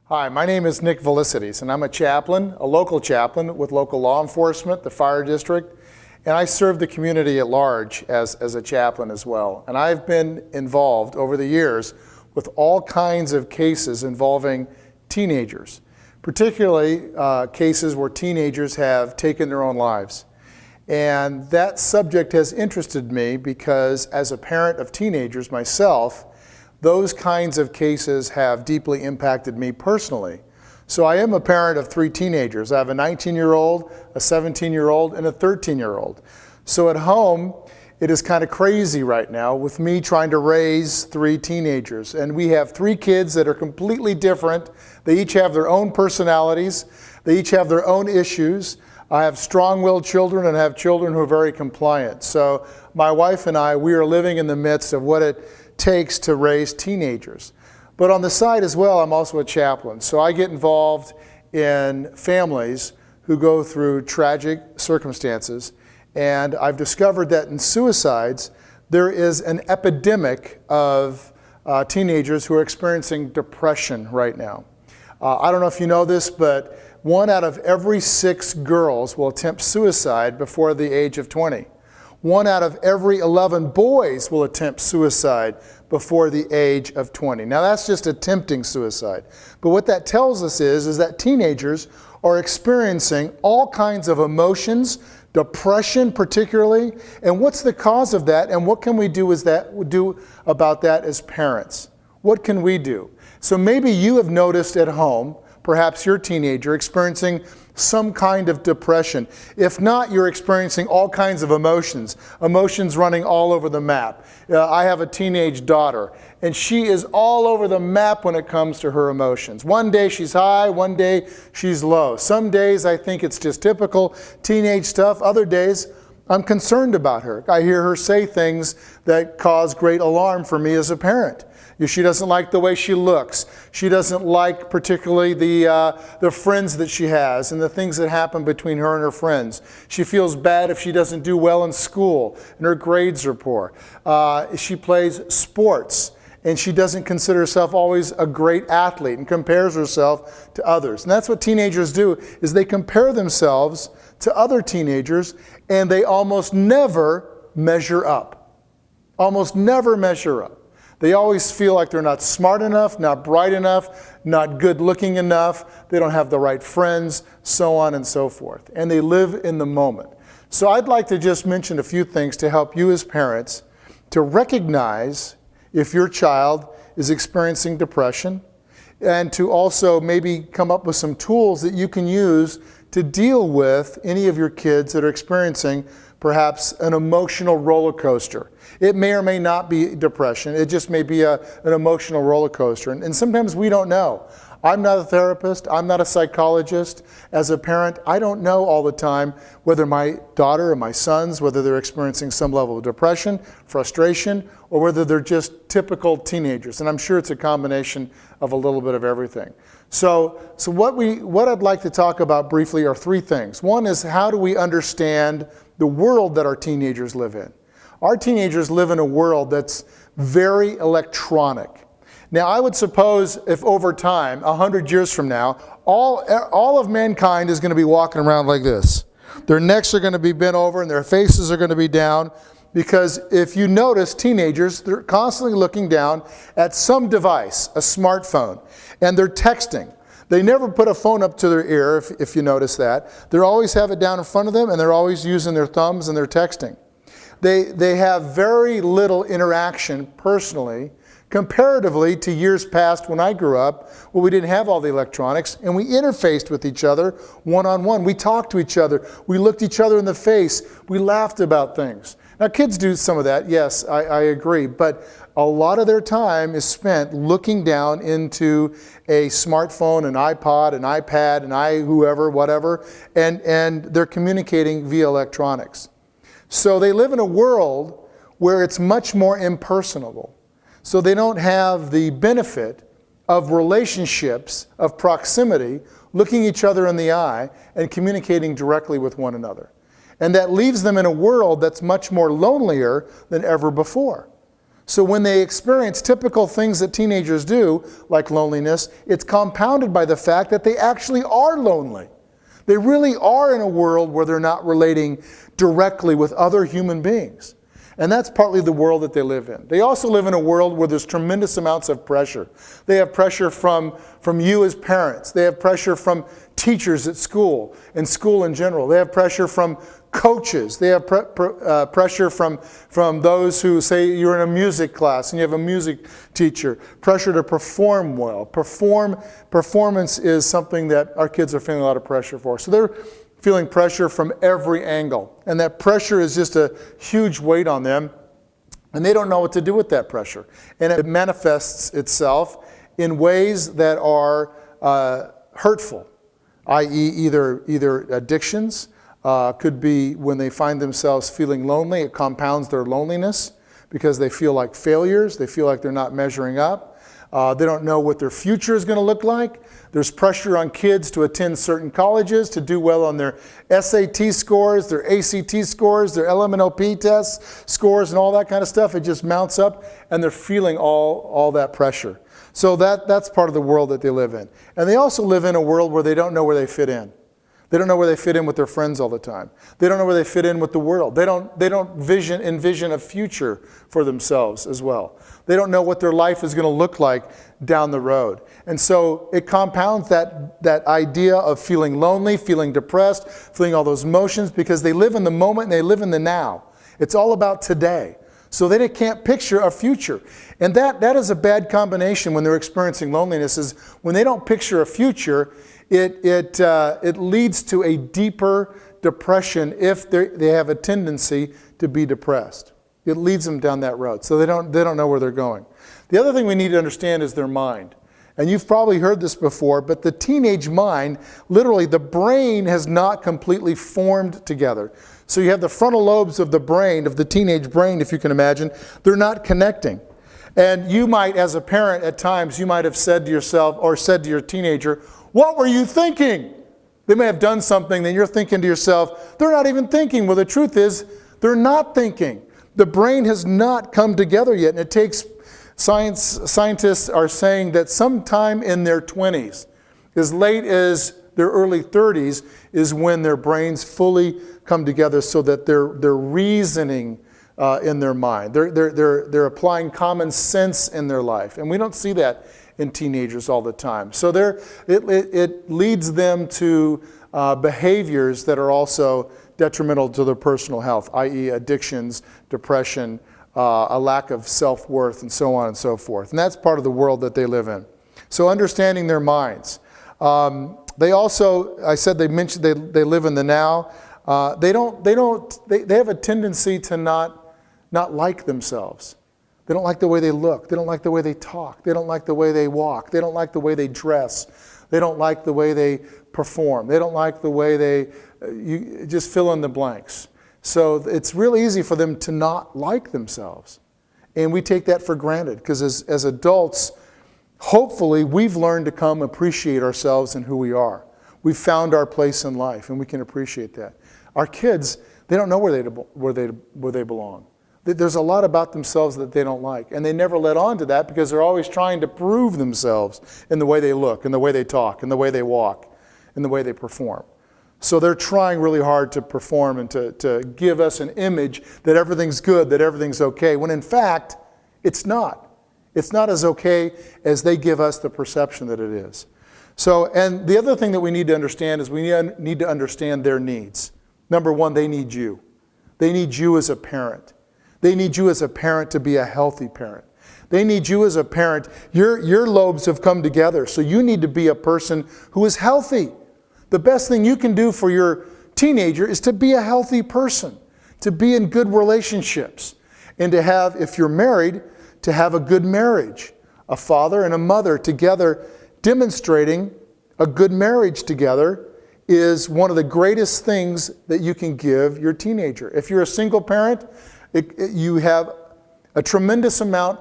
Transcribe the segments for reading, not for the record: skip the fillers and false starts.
Hi, my name is Nick Velicities, and I'm a chaplain, a local chaplain with local law enforcement, the fire district, and I serve the community at large as a chaplain as well. And I've been involved over the years with all kinds of cases involving teenagers, particularly cases where teenagers have taken their own lives. And that subject has interested me because as a parent of teenagers myself, those kinds of cases have deeply impacted me personally. So I am a parent of 3 teenagers. I have a 19-year-old, a 17-year-old, and a 13-year-old. So at home, it is kind of crazy right now with me trying to raise 3 teenagers. And we have 3 kids that are completely different. They each have their own personalities. They each have their own issues. I have strong-willed children and I have children who are very compliant. So my wife and I, we are living in the midst of what it takes to raise teenagers. But on the side as well, I'm also a chaplain. So I get involved in families who go through tragic circumstances. And I've discovered that in suicides, there is an epidemic of teenagers who are experiencing depression right now. I don't know if you know this, but 1 out of every 6 girls will attempt suicide before the age of 20. 1 out of every 11 boys will attempt suicide before the age of 20. Now that's just attempting suicide. But what that tells us is that teenagers are experiencing all kinds of emotions, depression particularly, and what's the cause of that, and what can we do about that as parents? What can we do? So maybe you have noticed at home, perhaps your teenager experiencing some kind of depression. If not, you're experiencing all kinds of emotions running all over the map. I have a teenage daughter, and she is all over the map when it comes to her emotions. One day she's high, one day she's low. Some days I think it's just typical teenage stuff. Other days I'm concerned about her. I hear her say things that cause great alarm for me as a parent. She doesn't like the way she looks. She doesn't like particularly the friends that she has and the things that happen between her and her friends. She feels bad if she doesn't do well in school and her grades are poor. She plays sports and she doesn't consider herself always a great athlete and compares herself to others. And that's what teenagers do, is they compare themselves to other teenagers and they almost never measure up. Almost never measure up. They always feel like they're not smart enough, not bright enough, not good looking enough, they don't have the right friends, so on and so forth. And they live in the moment. So I'd like to just mention a few things to help you as parents to recognize if your child is experiencing depression, and to also maybe come up with some tools that you can use to deal with any of your kids that are experiencing perhaps an emotional roller coaster. It may or may not be depression. It just may be an emotional roller coaster. And sometimes we don't know. I'm not a therapist. I'm not a psychologist. As a parent, I don't know all the time whether my daughter or my sons, whether they're experiencing some level of depression, frustration, or whether they're just typical teenagers. And I'm sure it's a combination of a little bit of everything. So what I'd like to talk about briefly are 3 things. One is, how do we understand the world that our teenagers live in? Our teenagers live in a world that's very electronic. Now, I would suppose if over time, 100 years from now, all of mankind is going to be walking around like this. Their necks are going to be bent over and their faces are going to be down, because if you notice, teenagers, they're constantly looking down at some device, a smartphone, and they're texting. They never put a phone up to their ear, if you notice that. They always have it down in front of them, and they're always using their thumbs and they're texting. They have very little interaction personally, comparatively to years past when I grew up, where we didn't have all the electronics, and we interfaced with each other one-on-one. We talked to each other. We looked each other in the face. We laughed about things. Now, kids do some of that, yes, I agree, but a lot of their time is spent looking down into a smartphone, an iPod, an iPad, whoever, whatever, and they're communicating via electronics. So they live in a world where it's much more impersonal. So they don't have the benefit of relationships, of proximity, looking each other in the eye and communicating directly with one another. And that leaves them in a world that's much more lonelier than ever before. So when they experience typical things that teenagers do, like loneliness, it's compounded by the fact that they actually are lonely. They really are in a world where they're not relating directly with other human beings. And that's partly the world that they live in. They also live in a world where there's tremendous amounts of pressure. They have pressure from you as parents. They have pressure from teachers at school and school in general. They have pressure from coaches. They have pressure from those who say you're in a music class and you have a music teacher. Pressure to perform well. Performance is something that our kids are feeling a lot of pressure for. So they're feeling pressure from every angle. And that pressure is just a huge weight on them. And they don't know what to do with that pressure. And it manifests itself in ways that are hurtful, i.e. either addictions, could be when they find themselves feeling lonely. It compounds their loneliness because they feel like failures. They feel like they're not measuring up. They don't know what their future is going to look like. There's pressure on kids to attend certain colleges, to do well on their SAT scores, their ACT scores, their LMNOP tests, scores, and all that kind of stuff. It just mounts up, and they're feeling all that pressure. So that's part of the world that they live in. And they also live in a world where they don't know where they fit in. They don't know where they fit in with their friends all the time. They don't know where they fit in with the world. They don't envision a future for themselves as well. They don't know what their life is going to look like down the road. And so it compounds that idea of feeling lonely, feeling depressed, feeling all those emotions, because they live in the moment and they live in the now. It's all about today. So they can't picture a future. And that is a bad combination when they're experiencing loneliness, is when they don't picture a future, it leads to a deeper depression if they have a tendency to be depressed. It leads them down that road. So they don't know where they're going. The other thing we need to understand is their mind. And you've probably heard this before, but the teenage mind, literally the brain has not completely formed together. So you have the frontal lobes of the brain, of the teenage brain, if you can imagine, they're not connecting. And you might, as a parent at times, you might have said to yourself or said to your teenager, "What were you thinking?" They may have done something, then you're thinking to yourself, they're not even thinking. Well, the truth is, they're not thinking. The brain has not come together yet, and it takes scientists are saying that sometime in their 20s, as late as their early 30s, is when their brains fully come together so that they're reasoning in their mind. They're applying common sense in their life. And we don't see that in teenagers all the time. So it leads them to behaviors that are also detrimental to their personal health, i.e. addictions, depression, a lack of self-worth, and so on and so forth. And that's part of the world that they live in. So understanding their minds. They also, I said they mentioned they live in the now. They have a tendency to not like themselves. They don't like the way they look. They don't like the way they talk. They don't like the way they walk. They don't like the way they dress. They don't like the way they perform. They don't like the way you just fill in the blanks. So it's real easy for them to not like themselves. And we take that for granted because as adults, hopefully we've learned to come appreciate ourselves and who we are. We've found our place in life and we can appreciate that. Our kids, they don't know where they belong. There's a lot about themselves that they don't like, and they never let on to that because they're always trying to prove themselves in the way they look, in the way they talk, in the way they walk, in the way they perform. So they're trying really hard to perform and to give us an image that everything's good, that everything's okay, when in fact, it's not. It's not as okay as they give us the perception that it is. So, and the other thing that we need to understand is we need to understand their needs. Number one, they need you. They need you as a parent. They need you as a parent to be a healthy parent. They need you as a parent. Your lobes have come together, so you need to be a person who is healthy. The best thing you can do for your teenager is to be a healthy person, to be in good relationships, and to have, if you're married, to have a good marriage. A father and a mother together demonstrating a good marriage together is one of the greatest things that you can give your teenager. If you're a single parent, you have a tremendous amount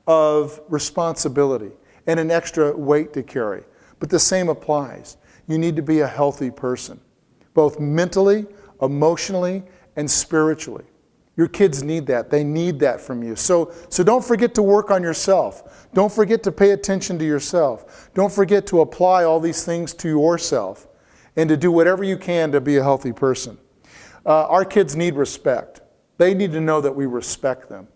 of responsibility and an extra weight to carry. But the same applies. You need to be a healthy person, both mentally, emotionally, and spiritually. Your kids need that. They need that from you. So don't forget to work on yourself. Don't forget to pay attention to yourself. Don't forget to apply all these things to yourself and to do whatever you can to be a healthy person. Our kids need respect. They need to know that we respect them.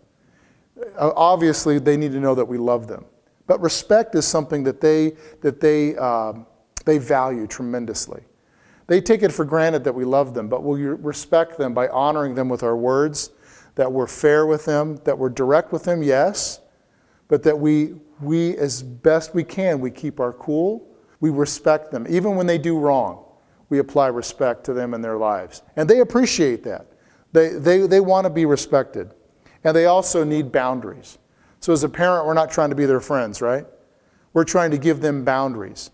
Obviously, they need to know that we love them. But respect is something that they value tremendously. They take it for granted that we love them, but we respect them by honoring them with our words, that we're fair with them, that we're direct with them, yes, but that we as best we can, we keep our cool, we respect them. Even when they do wrong, we apply respect to them in their lives. And they appreciate that. They want to be respected. And they also need boundaries. So as a parent, we're not trying to be their friends, right? We're trying to give them boundaries.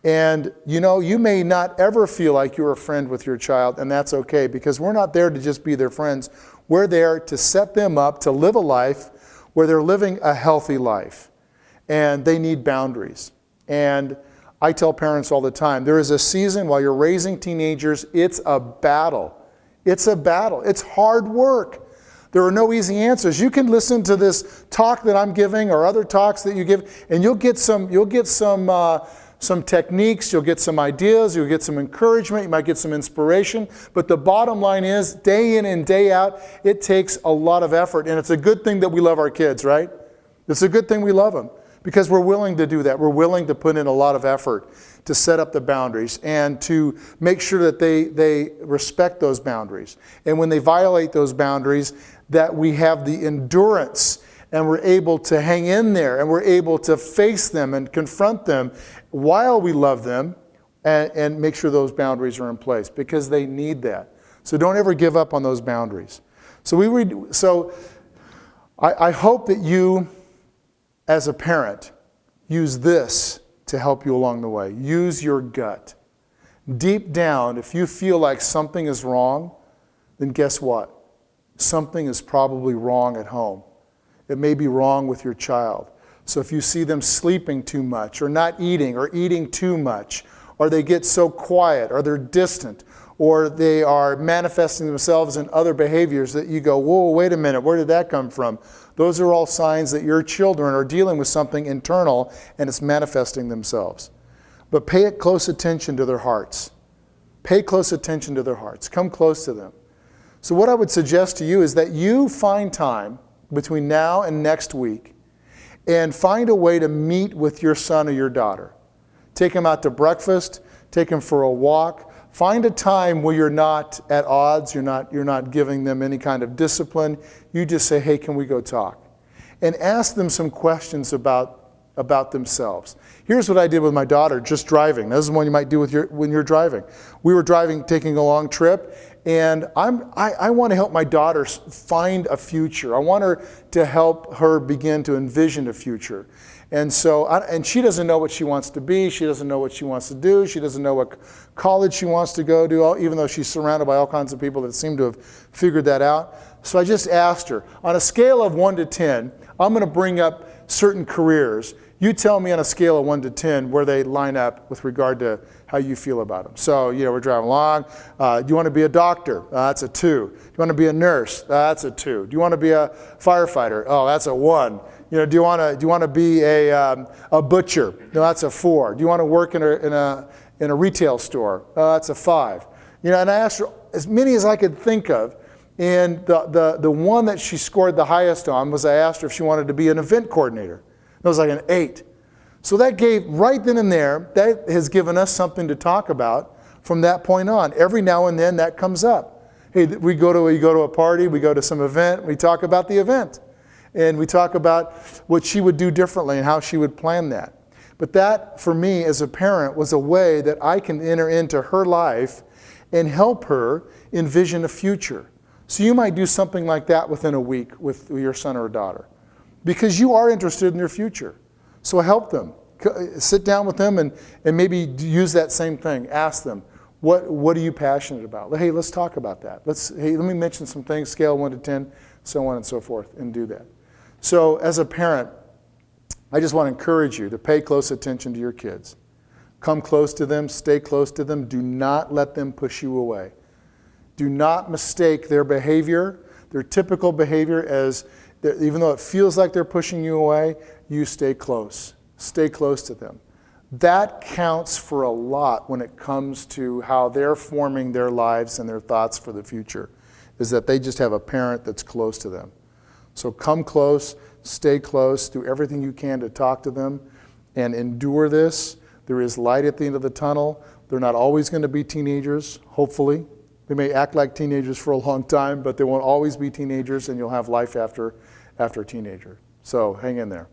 And you may not ever feel like you're a friend with your child, and that's okay, because we're not there to just be their friends. We're there to set them up to live a life where they're living a healthy life. And they need boundaries. And I tell parents all the time, there is a season while you're raising teenagers, it's a battle. It's a battle. It's hard work. There are no easy answers. You can listen to this talk that I'm giving or other talks that you give, and you'll get some techniques, you'll get some ideas, you'll get some encouragement, you might get some inspiration. But the bottom line is, day in and day out, it takes a lot of effort. And it's a good thing that we love our kids, right? It's a good thing we love them, because we're willing to do that. We're willing to put in a lot of effort to set up the boundaries and to make sure that they respect those boundaries. And when they violate those boundaries, that we have the endurance and we're able to hang in there and we're able to face them and confront them while we love them and make sure those boundaries are in place, because they need that. So don't ever give up on those boundaries. So I hope that you, as a parent, use this to help you along the way. Use your gut. Deep down, if you feel like something is wrong, then guess what? Something is probably wrong at home. It may be wrong with your child. So if you see them sleeping too much, or not eating, or eating too much, or they get so quiet, or they're distant, or they are manifesting themselves in other behaviors that you go, whoa, wait a minute, where did that come from? Those are all signs that your children are dealing with something internal and it's manifesting themselves. But pay close attention to their hearts. Pay close attention to their hearts. Come close to them. So what I would suggest to you is that you find time between now and next week and find a way to meet with your son or your daughter. Take them out to breakfast, take them for a walk. Find a time where you're not at odds, you're not giving them any kind of discipline. You just say, hey, can we go talk? And ask them some questions about themselves. Here's what I did with my daughter, just driving. This is one you might do when you're driving. We were driving, taking a long trip, and I want to help my daughter find a future. I want her to help her begin to envision a future. And so, and she doesn't know what she wants to be. She doesn't know what she wants to do. She doesn't know what college she wants to go to, even though she's surrounded by all kinds of people that seem to have figured that out. So I just asked her, on a scale of 1 to 10, I'm going to bring up certain careers. You tell me on a scale of 1 to 10 where they line up with regard to how you feel about them. So, we're driving along. Do you want to be a doctor? That's a 2. Do you want to be a nurse? That's a 2. Do you want to be a firefighter? Oh, that's a 1. Do you want to be a butcher? No, that's a 4. Do you want to work in a retail store? That's a 5. And I asked her as many as I could think of, and the one that she scored the highest on was I asked her if she wanted to be an event coordinator. It was like an 8. So that gave, right then and there, that has given us something to talk about from that point on. Every now and then that comes up. Hey, we go to a party, we go to some event, we talk about the event. And we talk about what she would do differently and how she would plan that. But that, for me as a parent, was a way that I can enter into her life and help her envision a future. So you might do something like that within a week with your son or daughter, because you are interested in their future. So help them. Sit down with them and maybe use that same thing. Ask them, what are you passionate about? Hey, let's talk about that. Let me mention some things, scale 1 to 10, so on and so forth, and do that. So as a parent, I just want to encourage you to pay close attention to your kids. Come close to them, stay close to them. Do not let them push you away. Do not mistake their behavior, Their typical behavior is, even though it feels like they're pushing you away, you stay close. Stay close to them. That counts for a lot when it comes to how they're forming their lives and their thoughts for the future, is that they just have a parent that's close to them. So come close, stay close, do everything you can to talk to them, and endure this. There is light at the end of the tunnel. They're not always going to be teenagers, hopefully. They may act like teenagers for a long time, but they won't always be teenagers, and you'll have life after teenager. So hang in there.